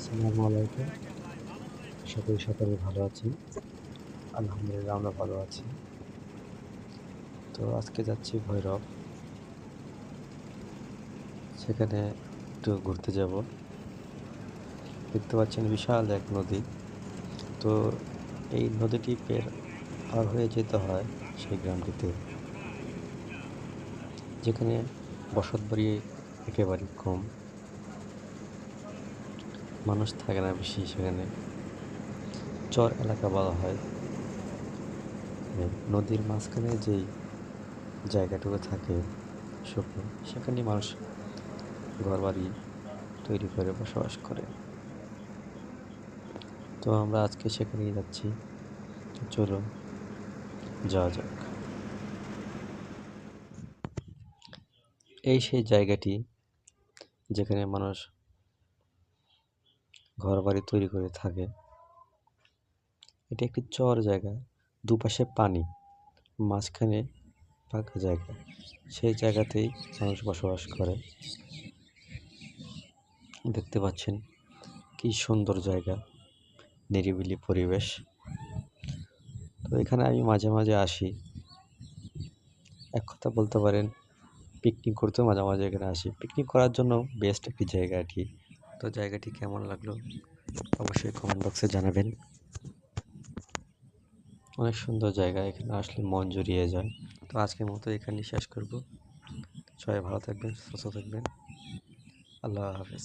আসসালামু আলাইকুম। আশা করি সকলে ভালো আছেন। আলহামদুলিল্লাহ আমরা ভালো আছি। তো আজকে যাচ্ছি ভৈরব। সেখানে একটু ঘুরতে যাব। দেখতে পাচ্ছেন বিশাল এক নদী। তো এই নদীটি পার হয়ে যেতে হয় সেই গ্রামটিতে। যেখানে বসতবাড়ি একেবারেই কম। মানুষ থাকে না বেশি সেখানে। চর এলাকা বলা হয়। নদীর মাঝখানে যেই জায়গাটুকু থাকে শুকনো, সেখানেই মানুষ ঘরবাড়ি তৈরি করে বসবাস করে। তো আমরা আজকে সেখানেই যাচ্ছি। তো চলুন যাওয়া যাক। এই সেই জায়গাটি যেখানে মানুষ ঘরবাড়ি তৈরি করে থাকে। এটি একটি চর জায়গা। দুপাশে পানি, মাঝখানে ফাঁকা জায়গা। সেই জায়গাতেই মানুষ বসবাস করে। দেখতে পাচ্ছেন কি সুন্দর জায়গা, নিরিবিলি পরিবেশ। তো এখানে আমি মাঝে মাঝে আসি। এক কথা বলতে পারেন পিকনিক করতেও মাঝে মাঝে এখানে আসি। পিকনিক করার জন্য বেস্ট একটি জায়গা এটি। তো জায়গাটি কেমন লাগলো অবশ্যই কমেন্ট বক্সে জানাবেন। অনেক সুন্দর জায়গা, এখানে আসলে মন জুড়িয়ে যায়। তো আজকের মতো এখানেই শেষ করব। সবাই ভালো থাকবেন, সুস্থ থাকবেন। আল্লাহ হাফেজ।